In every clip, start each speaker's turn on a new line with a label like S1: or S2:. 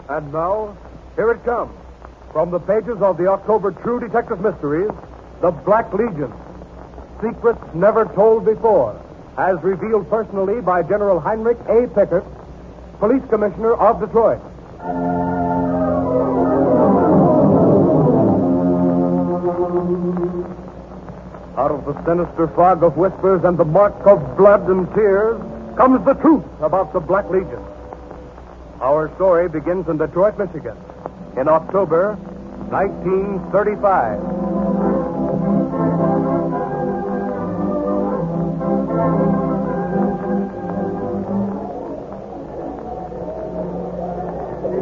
S1: And now, here it comes. From the pages of the October True Detective Mysteries, The Black Legion. Secrets never told before, as revealed personally by General Heinrich A. Pickett, Police Commissioner of Detroit. Out of the sinister fog of whispers and the mark of blood and tears comes the truth about the Black Legion. Our story begins in Detroit, Michigan, in October 1935.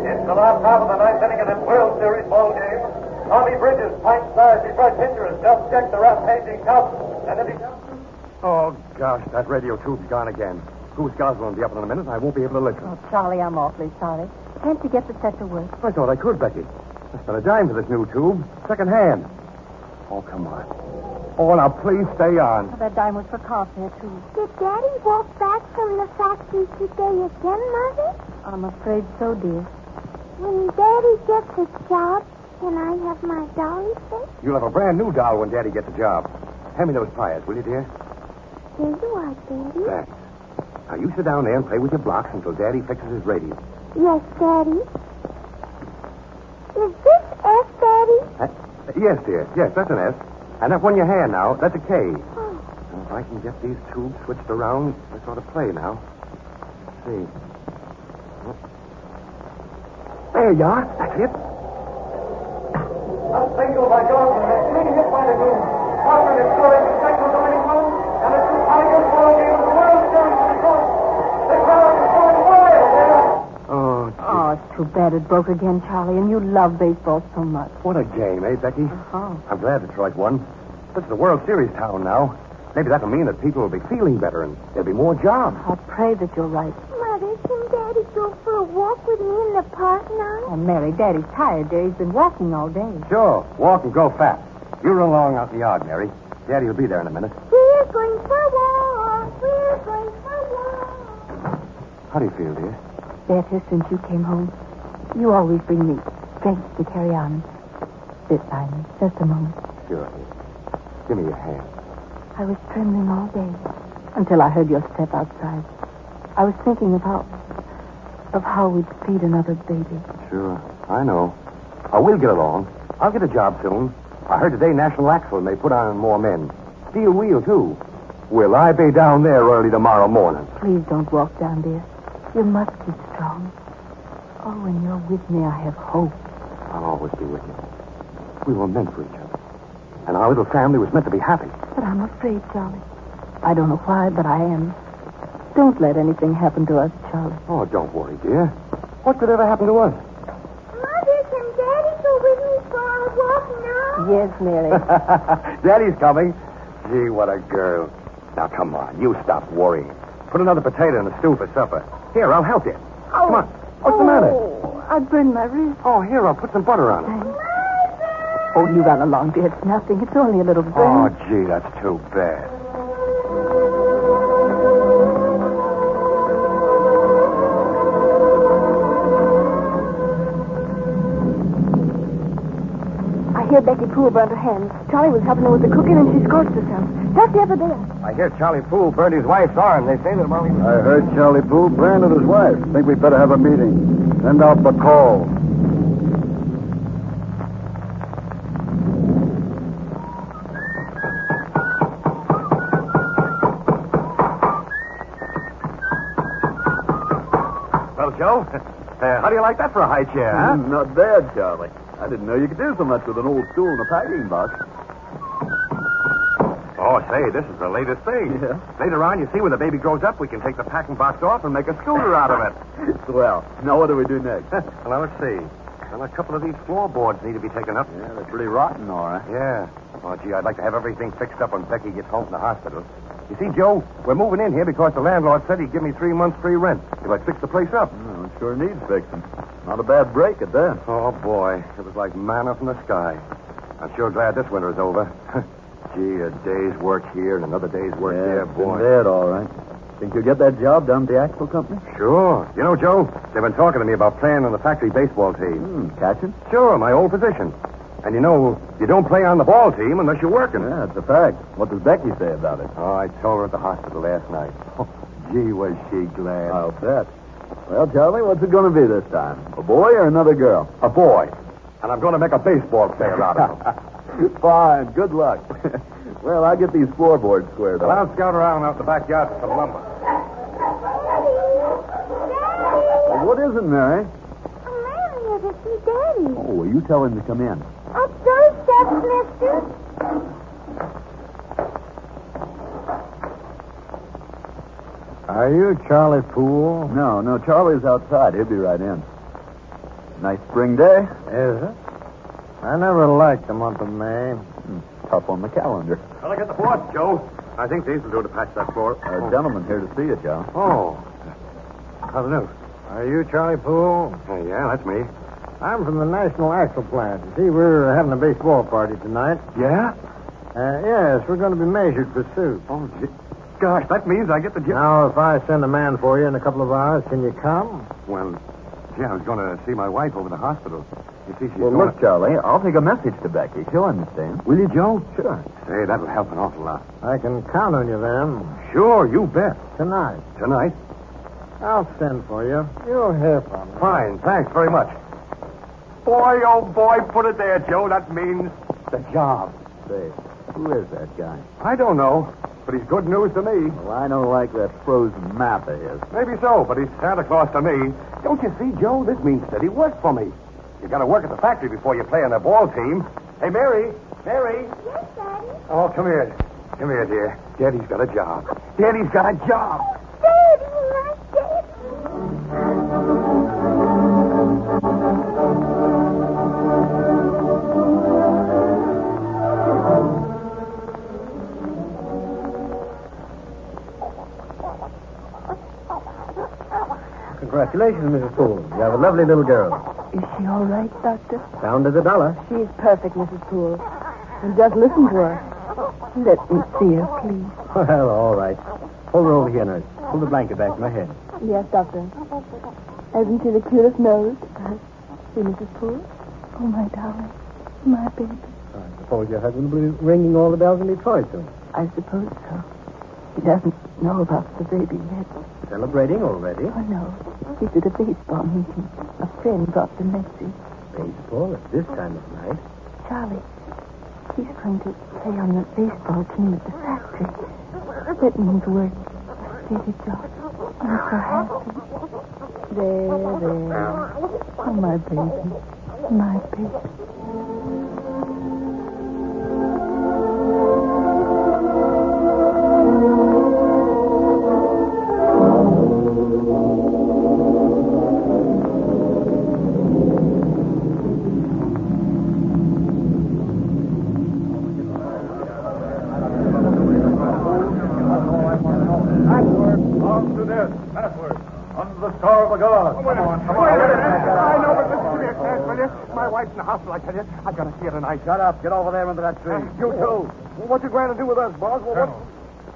S2: It's the last half of the ninth inning of this World Series ball game. Tommy Bridges, Pike Stars, Detroit pitcher, has just checked the rampaging Cubs. And if he comes to...
S1: Oh, gosh, that radio tube's gone again. Goose Gosling will be up in a minute, and I won't be able to listen.
S3: Oh, Charlie, I'm awfully sorry. Can't you get the set to work?
S1: I thought I could, Becky. I spent a dime for this new tube, second hand. Oh, come on. Oh, now please stay on.
S3: Oh, that dime was for car fare, too.
S4: Did Daddy walk back from the factory today again, Mother?
S3: I'm afraid so, dear.
S4: When Daddy gets a job, can I have my dolly set?
S1: You'll have a brand new doll when Daddy gets a job. Hand me those pliers, will you, dear?
S4: Here you are, Daddy.
S1: Thanks. Now, you sit down there and play with your blocks until Daddy fixes his radio.
S4: Yes, Daddy. Is this S, Daddy?
S1: Yes, dear. Yes, that's an S. And up on your hand now, that's a K.
S4: Oh.
S1: Now, if I can get these tubes switched around, I sort of play now. Let's see. There you are. That's it.
S2: A single by Johnson, a clean hit by the Goon. Crawford is scoring the second of the winning run, and it's the Tigers' ball game of the World Series in Detroit. The crowd is going wild there.
S3: Oh, it's too bad it broke again, Charlie, and you love baseball so much.
S1: What a game, eh, Becky?
S3: Uh-huh.
S1: I'm glad Detroit won. This is a World Series town now. Maybe that'll mean that people will be feeling better and there'll be more jobs.
S3: I pray that you're right.
S4: Mother, can Daddy go for a walk with me in the park now?
S3: Oh, Mary, Daddy's tired, dear. He's been walking all day.
S1: Sure. Walk and go fast. You run along out in the yard, Mary. Daddy will be there in a minute.
S4: We're going for a walk. We're going for a walk.
S1: How do you feel, dear?
S3: Better since you came home. You always bring me strength to carry on. This time, just a moment.
S1: Sure, dear. Give me your hand.
S3: I was trembling all day until I heard your step outside. I was thinking of how we'd feed another baby.
S1: Sure. I know. Oh, we'll get along. I'll get a job soon. I heard today National Axle may put on more men. Steel wheel, too. Will I be down there early tomorrow morning?
S3: Please don't walk down, dear. You must keep strong. Oh, when you're with me, I have hope.
S1: I'll always be with you. We were meant for each other. And our little family was meant to be happy.
S3: But I'm afraid, Charlie. I don't know why, but I am. Don't let anything happen to us, Charlie.
S1: Oh, don't worry, dear. What could ever happen to us?
S4: Mother, can Daddy go with me for a walk now?
S3: Yes, Mary.
S1: Daddy's coming. Gee, what a girl. Now, come on. You stop worrying. Put another potato in the stew for supper. Here, I'll help you. Come on. What's the matter?
S3: Oh, I burned my wrist.
S1: Oh, here, I'll put some butter on it.
S3: Thanks. Oh, you run along, dear. It's nothing. It's only a little burn.
S1: Oh, gee, that's too bad.
S3: I hear Becky Poole burned her hands. Charlie was helping her with the cooking, and she scorched herself. Just the other day.
S1: I hear Charlie Poole burned his wife's arm. They say that among...
S5: I heard Charlie Poole branded his wife. Think we'd better have a meeting. Send out the call.
S1: Well, Joe, how do you like that for a high chair, huh?
S5: Not bad, Charlie. I didn't know you could do so much with an old stool and a packing box.
S1: Oh, say, this is the latest thing.
S5: Yeah.
S1: Later on, you see, when the baby grows up, we can take the packing box off and make a scooter out of it.
S5: Swell. Now what do we do next?
S1: Well, now, let's see. Well, a couple of these floorboards need to be taken up.
S5: Yeah, they're pretty rotten, all right.
S1: Yeah. Oh, gee, I'd like to have everything fixed up when Becky gets home from the hospital. You see, Joe, we're moving in here because the landlord said he'd give me 3 months free rent if I'd fix the place up.
S5: Oh, it sure needs fixing. Not a bad break at that.
S1: Oh, boy. It was like manna from the sky. I'm sure glad this winter is over. Gee, a day's work here and another day's work there, boy.
S5: Bad, all right. Think you'll get that job down at the Axle Company?
S6: Sure. You know, Joe, they've been talking to me about playing on the factory baseball team.
S5: Catching?
S6: Sure, my old position. And you know, you don't play on the ball team unless you're working.
S5: Yeah, it's a fact. What does Becky say about it?
S6: Oh, I told her at the hospital last night. Oh, gee, was she glad.
S5: I'll bet. Well, Charlie, what's it going to be this time? A boy or another girl?
S6: A boy. And I'm going to make a baseball player out of him.
S5: Fine. Good luck. Well, I'll get these floorboards squared
S6: Well,
S5: up.
S6: I'll scout around out the backyard for some lumber.
S5: Well, what is it, Mary?
S4: I'm Mary here to see Daddy.
S5: Oh, well, you tell him to come in.
S4: Up those steps, mister.
S6: Are you Charlie Poole?
S5: No, Charlie's outside. He'll be right in. Nice spring day.
S6: Is it? I never liked the month of May.
S5: Tough on the calendar.
S6: Well, I got the boards, Joe. I think these will do to patch that floor.
S5: A gentleman here to see you, John.
S6: Oh. How do you do? Are you Charlie Poole? Yeah, that's me. I'm from the National Axle Plant. You see, we're having a baseball party tonight. Yeah? Yes, we're going to be measured for suit. Oh, gosh, that means I get the job. Now, if I send a man for you in a couple of hours, can you come? Well, yeah, I was going to see my wife over the hospital. You see, she's
S5: Well, look, Charlie, I'll take a message to Becky. She'll understand.
S6: Will you, Joe?
S5: Sure.
S6: Say, that'll help an awful lot. I can count on you then. Sure, you bet. Tonight? I'll send for you. You'll hear from me. Fine, thanks very much. Boy, oh boy, put it there, Joe. That means the job.
S5: Say, who is that guy?
S6: I don't know, but he's good news to me.
S5: Well, I don't like that frozen map of his.
S6: Maybe so, but he's Santa Claus to me. Don't you see, Joe? This means steady work for me. You got to work at the factory before you play on the ball team. Hey, Mary. Mary.
S4: Yes, Daddy.
S6: Oh, come here. Come here, dear. Daddy's got a job. Daddy's got a job.
S4: Daddy, my Daddy.
S6: Congratulations, Mrs. Poole. You have a lovely little girl.
S3: Is she all right, Doctor?
S6: Sound as a dollar.
S3: She is perfect, Mrs. Poole. And just listen to her. Let me see her, please.
S6: Well, all right. Pull her over here, nurse. Pull the blanket back from my head.
S3: Yes, Doctor. Hasn't she the cutest nose? See, Mrs. Poole? Oh, my darling. My baby.
S6: I suppose your husband will be ringing all the bells in Detroit soon.
S3: I suppose so. He doesn't know about the baby yet.
S6: Celebrating already?
S3: Oh, no. He's at a baseball meeting. A friend brought the message.
S6: Baseball at this time of night?
S3: Charlie, he's going to play on the baseball team at the factory. That means work. A steady job. I'm so happy. There. Oh, my baby. My baby.
S1: Under the star of a god.
S2: Come on. I know, but listen to me a chance, will you? My wife's in the hospital, I tell you. I've got to see her tonight.
S1: Shut up. Get over there under that tree.
S2: You too.
S1: What you going to do with us, boss?
S7: Colonel,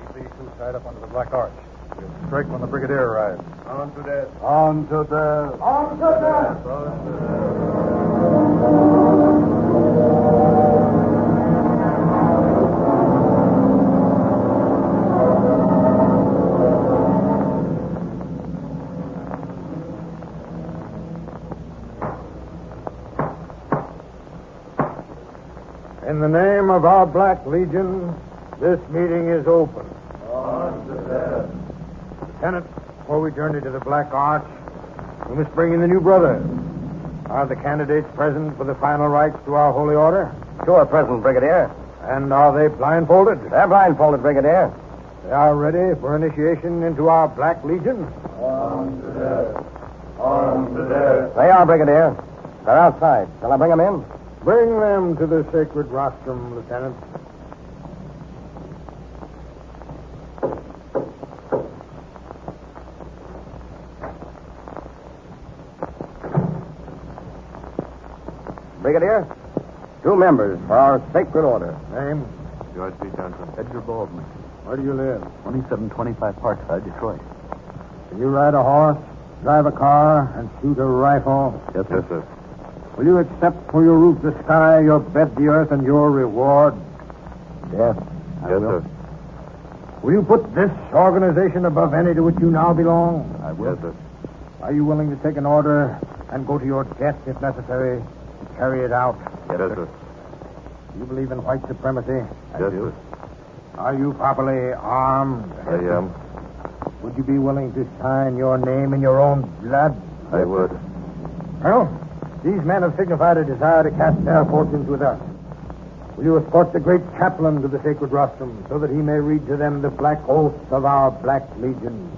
S7: keep these two tied up under the Black Arch. We'll strike when the brigadier arrives.
S1: On to death.
S2: On to death.
S6: In the name of our Black Legion, this meeting is open. Lieutenant, before we journey to the Black Arch, we must bring in the new brothers. Are the candidates present for the final rites to our holy order?
S1: Sure, Present, Brigadier.
S6: And are they blindfolded?
S1: They're blindfolded, Brigadier.
S6: They are ready for initiation into our Black Legion?
S2: On to death. On to death.
S1: They are, Brigadier. They're outside. Shall I bring them in?
S6: Bring them to the sacred rostrum, Lieutenant.
S1: Brigadier, 2 members for our sacred order.
S6: Name?
S7: George B. Johnson.
S5: Edgar Baldwin.
S6: Where do you live?
S5: 2725 Parkside, Detroit.
S6: Can you ride a horse, drive a car, and shoot a rifle?
S5: Yes, sir. Yes, sir.
S6: Will you accept for your roof the sky, your bed the earth, and your reward death?
S5: Yes, sir.
S6: Will you put this organization above any to which you now belong?
S5: I will. Yes, sir.
S6: Are you willing to take an order and go to your death, if necessary, to carry it out?
S5: Yes, sir.
S6: Do you believe in white supremacy?
S5: I do.
S6: Are you properly armed?
S5: I am.
S6: Would you be willing to sign your name in your own blood?
S5: I would.
S6: Well, these men have signified a desire to cast their fortunes with us. Will you escort the great chaplain to the sacred rostrum so that he may read to them the black oath of our Black Legion?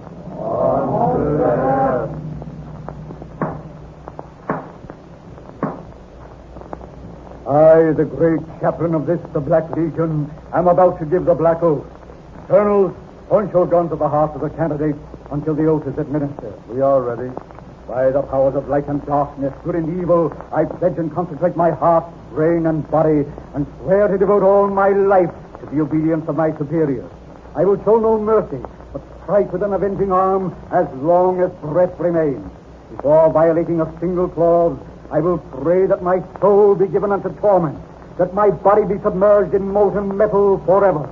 S1: I, the great chaplain of this, the Black Legion, am about to give the black oath. Colonels, point your gun to the heart of the candidate until the oath is administered. We are ready. By the powers of light and darkness, good and evil, I pledge and consecrate my heart, brain, and body, and swear to devote all my life to the obedience of my superiors. I will show no mercy, but strike with an avenging arm as long as breath remains. Before violating a single clause, I will pray that my soul be given unto torment, that my body be submerged in molten metal forever.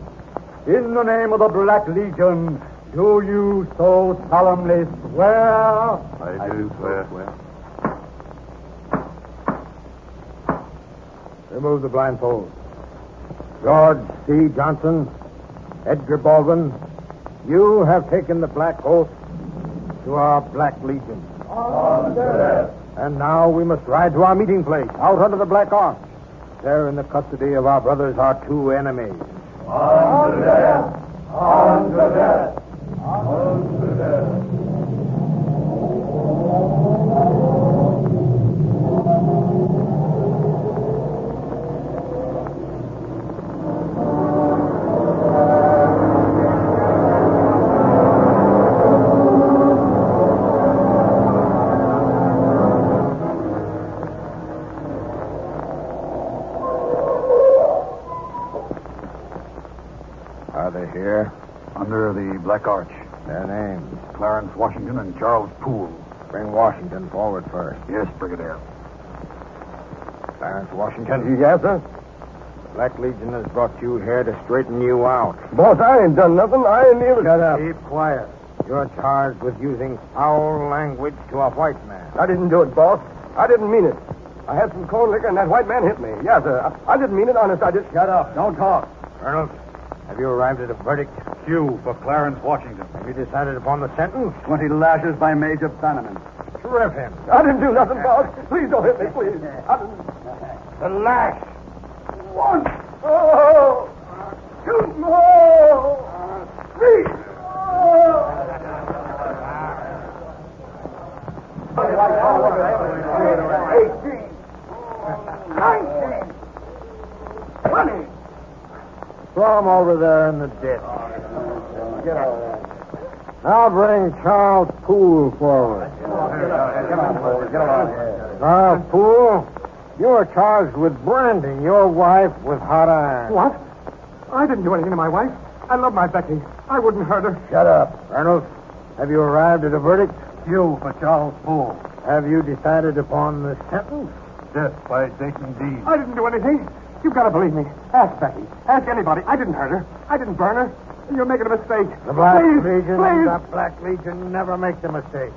S1: In the name of the Black Legion, do you so solemnly swear?
S5: I do swear.
S6: Remove the blindfold. George C. Johnson, Edgar Baldwin, you have taken the black oath to our Black Legion. And now we must ride to our meeting place, out under the Black Arch. There in the custody of our brothers are two enemies.
S2: On to death! On to death! On to death!
S6: Are they here?
S5: Under the Black Arch.
S6: Their names.
S5: Clarence Washington and Charles Poole.
S6: Bring Washington forward first.
S5: Yes, Brigadier.
S6: Clarence Washington.
S5: Yes, sir.
S6: The Black Legion has brought you here to straighten you out.
S5: Boss, I ain't done nothing. I ain't even...
S6: Shut up. Keep quiet. You're charged with using foul language to a white man.
S5: I didn't do it, boss. I didn't mean it. I had some cold liquor and that white man hit me. Yes, sir. I didn't mean it, honest. I just...
S6: Shut up. Don't talk. Colonel, have you arrived at a verdict?
S7: Q for Clarence Washington.
S6: Have you decided upon the sentence?
S5: 20 lashes by Major Bannerman.
S6: Shriv him.
S5: I didn't do nothing, boss. Please don't hit me, please.
S6: The lash.
S5: One. Oh. Two more. Three. Oh. 18. 19. 20.
S6: Throw him over there in the ditch.
S5: Get out of there.
S6: Now bring Charles Poole forward. Charles Poole, you are charged with branding your wife with hot iron.
S2: What? I didn't do anything to my wife. I love my Becky. I wouldn't hurt her.
S6: Shut up. Colonel, have you arrived at a verdict?
S5: You for Charles Poole.
S6: Have you decided upon the sentence?
S5: Death by Jason Dean.
S2: I didn't do anything. You've got to believe me. Ask Becky. Ask anybody. I didn't hurt her. I didn't burn her. You're making a mistake.
S6: The Black
S2: Please,
S6: Legion,
S2: please.
S6: the Black Legion never makes a mistake.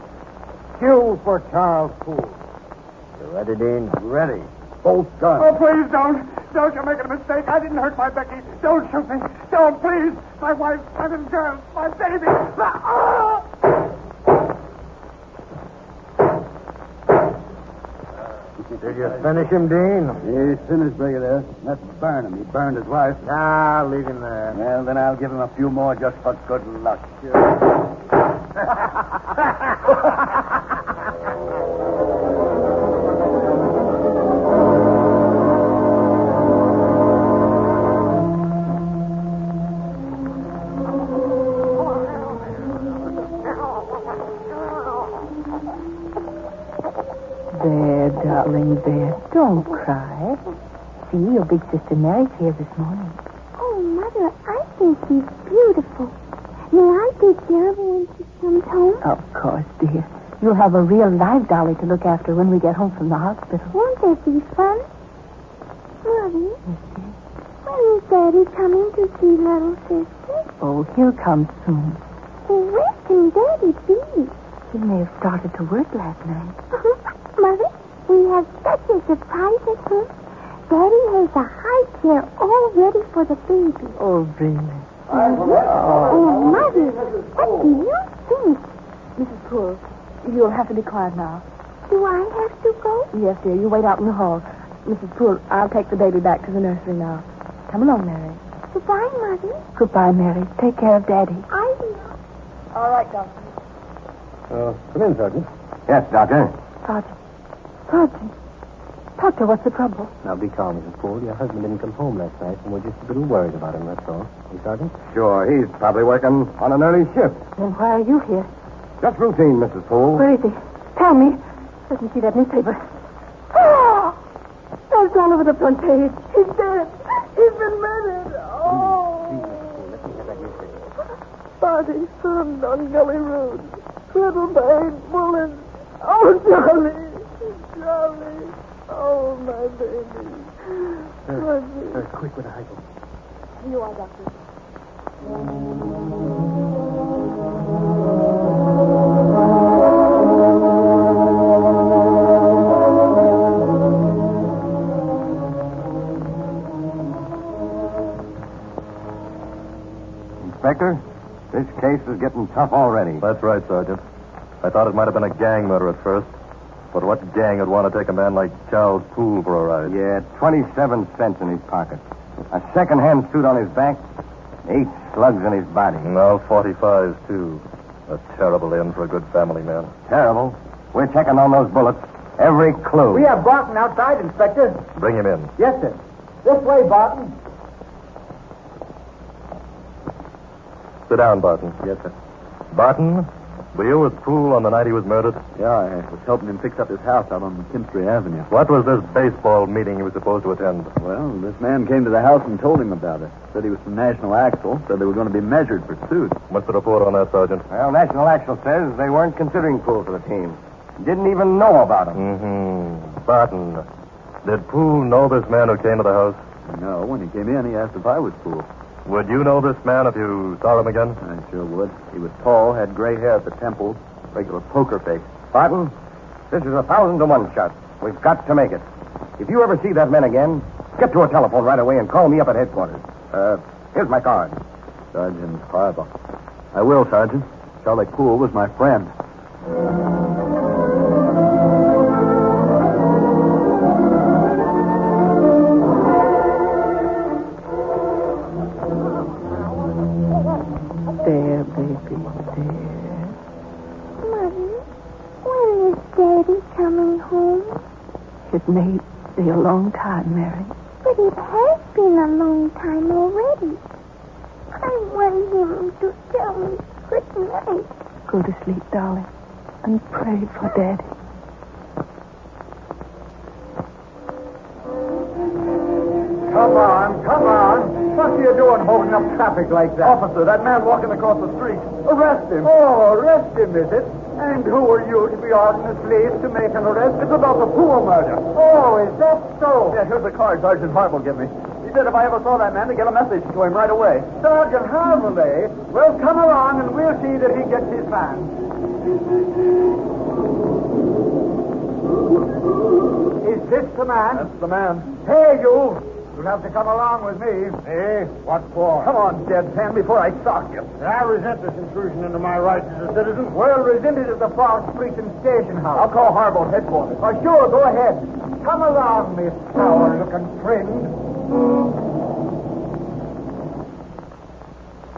S6: Q for Charles Poole. You ready, Dean?
S5: Ready. Both guns.
S2: Oh, please don't. Don't. You're making a mistake. I didn't hurt my Becky. Don't shoot me. Don't, please. My wife, my little girl, my baby. Ah!
S6: Did you finish him, Dean?
S5: He's finished, Brigadier. Let's burn him. He burned his wife.
S6: Nah, leave him there.
S5: Well, then I'll give him a few more just for good luck.
S3: There, darling, there. Don't cry. See, your big sister Mary's here this morning.
S4: Oh, Mother, Mother, I think she's beautiful. May I take care of her when she comes home?
S3: Of course, dear. You'll have a real live dolly to look after when we get home from the hospital.
S4: Won't that be fun? Mother,
S3: Yes, dear.
S4: when is Daddy coming to see little sister?
S3: Oh, he'll come soon.
S4: Well, where can Daddy be?
S3: He may have started to work last night.
S4: Mother, we have such a surprise at home. Daddy has a high chair all ready for the baby.
S3: Oh, really?
S4: Oh, Mother, what do you think?
S3: Mrs. Poole, you'll have to be quiet now.
S4: Do I have to go?
S3: Yes, dear. You wait out in the hall. Mrs. Poole, I'll take the baby back to the nursery now. Come along, Mary.
S4: Goodbye, Mother.
S3: Goodbye, Mary. Take care of Daddy.
S4: I will.
S3: All right, Doctor.
S6: Come in, Sergeant.
S5: Yes, Doctor.
S3: Sergeant. Sergeant. Doctor, what's the trouble?
S8: Now, be calm, Mrs. Poole. Your husband didn't come home last night, and we're just a little worried about him, that's all. Hey, Sergeant?
S5: Sure, he's probably working on an early shift.
S3: Then why are you here?
S5: Just routine, Mrs. Poole.
S3: Where is he? Tell me. Let me see that newspaper. Oh! That's all over the front page. He's dead. He's been murdered. Oh!
S8: Please, Mrs. Poole, let me have that newspaper.
S3: Body found on Gully Road. Riddled by 8 bullets. Oh, Charlie. Charlie. Oh, my baby. My baby.
S8: Quick with a hypo.
S3: You are, Doctor.
S5: Inspector, this case is getting tough already.
S7: That's right, Sergeant. I thought it might have been a gang murder at first. But what gang would want to take a man like Charles Poole for a ride?
S5: Yeah, 27 cents in his pocket. A second-hand suit on his back. 8 slugs in his body.
S7: No, 45s, too. A terrible end for a good family man.
S5: Terrible. We're checking on those bullets. Every clue.
S2: We have Barton outside, Inspector.
S7: Bring him in.
S2: Yes, sir. This way, Barton.
S7: Sit down, Barton. Yes, sir. Barton, were you with Poole on the night he was murdered?
S8: Yeah, I was helping him fix up his house out on Kinstry Avenue.
S7: What was this baseball meeting he was supposed to attend?
S8: Well, this man came to the house and told him about it. Said he was from National Axle. Said they were going to be measured for suits.
S7: What's the report on that, Sergeant?
S5: Well, National Axle says they weren't considering Poole for the team. Didn't even know about him.
S7: Mm-hmm. Barton, did Poole know this man who came to the house?
S8: No, when he came in, he asked if I was Poole.
S7: Would you know this man if you saw him again?
S8: I sure would. He was tall, had gray hair at the temples, regular poker face.
S5: Barton, this is 1,000 to 1 shot. We've got to make it. If you ever see that man again, get to a telephone right away and call me up at headquarters. Here's my card.
S8: Sergeant Harbaugh. I will, Sergeant. Charlie Poole was my friend.
S3: There, baby, there.
S4: Mother, when is Daddy coming home?
S3: It may be a long time, Mary.
S4: But it has been a long time already. I want him to tell me good night.
S3: Go to sleep, darling, and pray for Daddy.
S2: Come on, come on. What are you doing holding up traffic like that?
S6: Officer, that man walking across the street. Arrest him.
S2: Oh, arrest him, is it? And who are you to be ordering the police to make an arrest?
S6: It's about the Poole murder.
S2: Oh, is that so?
S6: Yeah, here's the card Sergeant Harbaugh gave me. He said if I ever saw that man, to get a message to him right away.
S2: Sergeant Harville, eh? Well, come along and we'll see that he gets his man. Is this the man?
S6: That's the man.
S2: Hey, you! You'll have to come along with me.
S6: Hey, what for? Come on, deadpan, before I sock you.
S2: I resent this intrusion into my rights as a citizen. Well, resent it at the Falls Precinct Station House.
S6: I'll call Harbaugh headquarters.
S2: Oh, sure, go ahead. Come along, Miss sour-looking friend.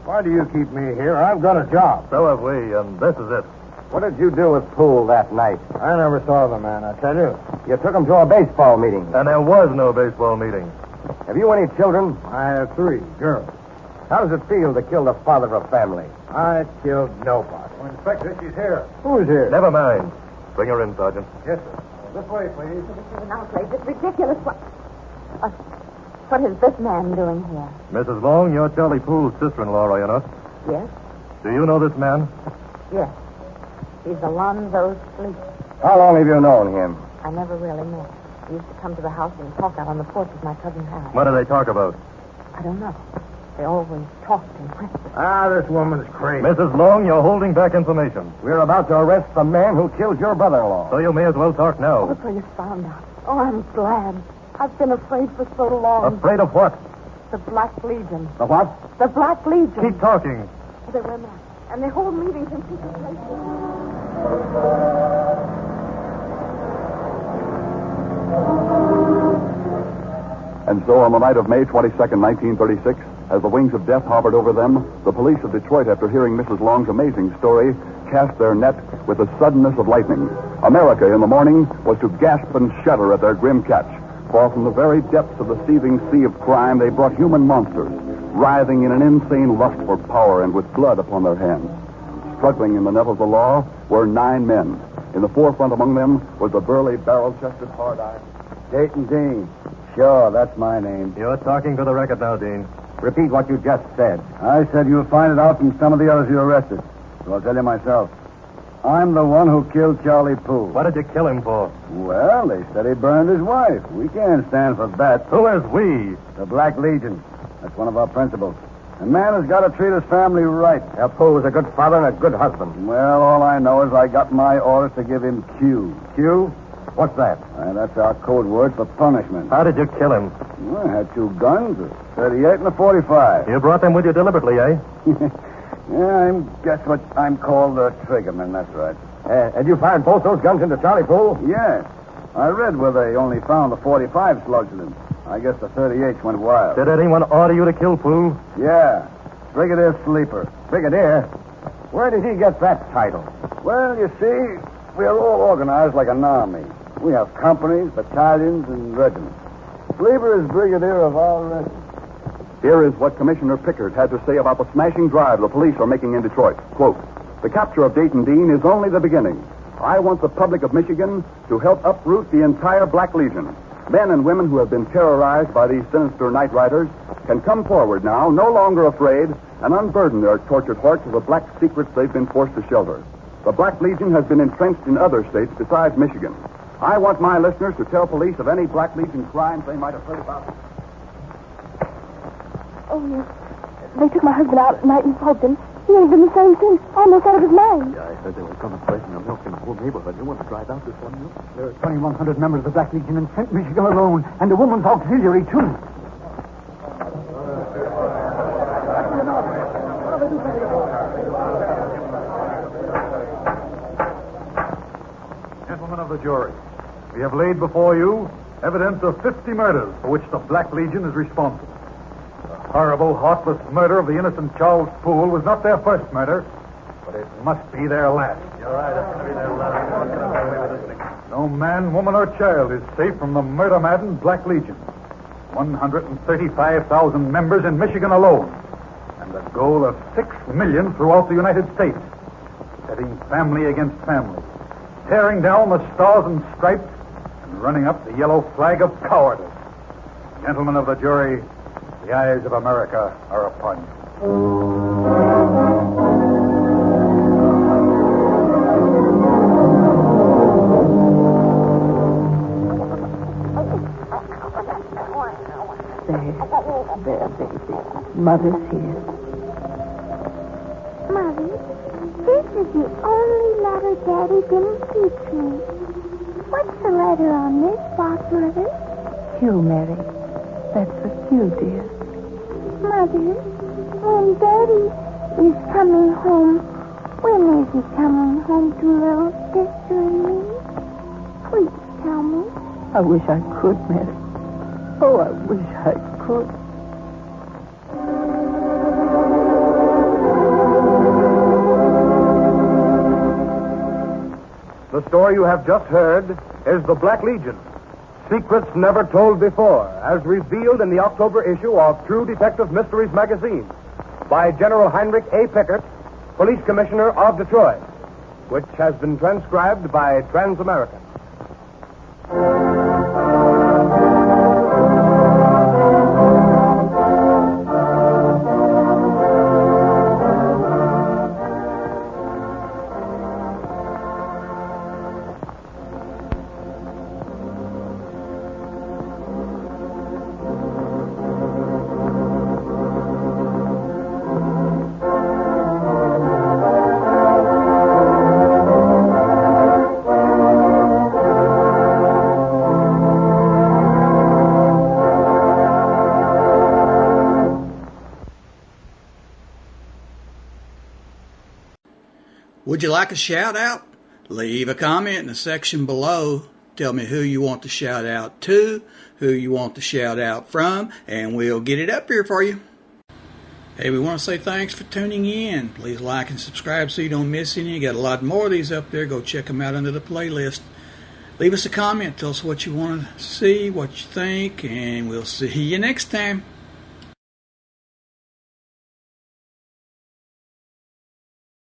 S6: Why do you keep me here? I've got a job.
S7: So have we, and this is it.
S5: What did you do with Poole that night?
S6: I never saw the man, I tell you.
S5: You took him to a baseball meeting.
S7: And there was no baseball meeting.
S5: Have you any children?
S6: I have 3 girls.
S5: How does it feel to kill the father of a family?
S6: I killed nobody.
S2: Oh, Inspector, she's here.
S6: Who's here?
S7: Never mind. Bring her in, Sergeant.
S2: Yes, sir. This way, please.
S3: This is an outrage. It's ridiculous. What is this man doing here?
S7: Mrs. Long, you're Charlie Poole's sister-in-law, are you not?
S3: Yes?
S7: Do you know this man?
S3: Yes. He's Alonzo Sleep.
S5: How long have you known him?
S3: I never really met. He used to come to the house and talk out on the porch with my cousin Harry.
S7: What do they talk about?
S3: I don't know. They always talked in whispers.
S6: This woman's crazy.
S7: Mrs. Long, you're holding back information.
S5: We're about to arrest the man who killed your brother-in-law.
S7: So you may as well talk now.
S3: Oh, so you found out. Oh, I'm glad. I've been afraid for so long.
S7: Afraid of what?
S3: The Black Legion.
S5: The what?
S3: The Black Legion.
S7: Keep talking.
S3: They wear masks, and they hold meetings in secret places.
S9: And so on the night of May 22nd, 1936, as the wings of death hovered over them, the police of Detroit, after hearing Mrs. Long's amazing story, cast their net with the suddenness of lightning. America in the morning was to gasp and shudder at their grim catch, for from the very depths of the seething sea of crime they brought human monsters, writhing in an insane lust for power and with blood upon their hands. Struggling in the net of the law were 9 men. In the forefront among them was the burly, barrel-chested, hard-eyed
S5: Dayton Dean. Sure, that's my name.
S7: You're talking to the record now, Dean.
S5: Repeat what you just said.
S8: I said you'll find it out from some of the others you arrested. So I'll tell you myself. I'm the one who killed Charlie Poole.
S7: What did you kill him for?
S8: Well, they said he burned his wife. We can't stand for that.
S7: Who is we?
S8: The Black Legion. That's one of our principles. A man has got to treat his family right.
S5: Now, Poole was a good father and a good husband.
S8: Well, all I know is I got my orders to give him Q.
S5: Q? What's that?
S8: That's our code word for punishment.
S7: How did you kill him?
S8: Well, I had 2 guns, a 38 and a 45.
S7: You brought them with you deliberately, eh?
S8: Yeah, guess what I'm called a triggerman, that's right.
S5: And you fired both those guns into Charlie Poole?
S8: Yes. I read where they only found the 45 slugs in them. I guess the 38s went wild.
S7: Did anyone order you to kill Poole?
S8: Yeah. Brigadier Sleeper.
S5: Brigadier? Where did he get that title?
S8: Well, you see, we are all organized like an army. We have companies, battalions, and regiments. Sleeper is brigadier of our regiment.
S9: Here is what Commissioner Pickard had to say about the smashing drive the police are making in Detroit. Quote, "The capture of Dayton Dean is only the beginning. I want the public of Michigan to help uproot the entire Black Legion. Men and women who have been terrorized by these sinister night riders can come forward now, no longer afraid, and unburden their tortured hearts of the black secrets they've been forced to shelter. The Black Legion has been entrenched in other states besides Michigan. I want my listeners to tell police of any Black Legion crimes they might have heard about."
S4: Oh, yes. They took my husband out at night and probed him. He ain't been the same since. Almost out of his mind.
S8: Yeah, I heard they were coming placing the milk in the whole neighborhood. You want to drive out this one milk?
S6: There are 2,100 members of the Black Legion in Flint, Michigan alone, and a woman's auxiliary, too.
S10: Gentlemen of the jury, we have laid before you evidence of 50 murders for which the Black Legion is responsible. The horrible, heartless murder of the innocent Charles Poole was not their first murder, but it must be their last.
S7: You're right. It's going to be their last.
S10: No man, woman, or child is safe from the murder-maddened Black Legion. 135,000 members in Michigan alone, and a goal of 6 million throughout the United States, setting family against family, tearing down the stars and stripes, and running up the yellow flag of cowardice. Gentlemen of the jury, the eyes of America are upon you.
S3: There, baby. Mother's here.
S4: Mother, this is the only letter Daddy didn't teach me. What's the letter on this box, Mother?
S3: Q, Mary. That's for Q, dear.
S4: Mother, when Daddy is coming home, when is he coming home to little sister and me? Please tell me.
S3: I wish I could, Mary. Oh, I wish I could.
S1: The story you have just heard is The Black Legion. Secrets never told before, as revealed in the October issue of True Detective Mysteries magazine by General Heinrich A. Pickert, Police Commissioner of Detroit, which has been transcribed by Transamerican.
S11: Would you like a shout out? Leave a comment in the section below. Tell me who you want to shout out to, who you want to shout out from, and we'll get it up here for you. Hey, we want to say thanks for tuning in. Please like and subscribe so you don't miss any. Got a lot more of these up there. Go check them out under the playlist. Leave us a comment. Tell us what you want to see, what you think, and we'll see you next time.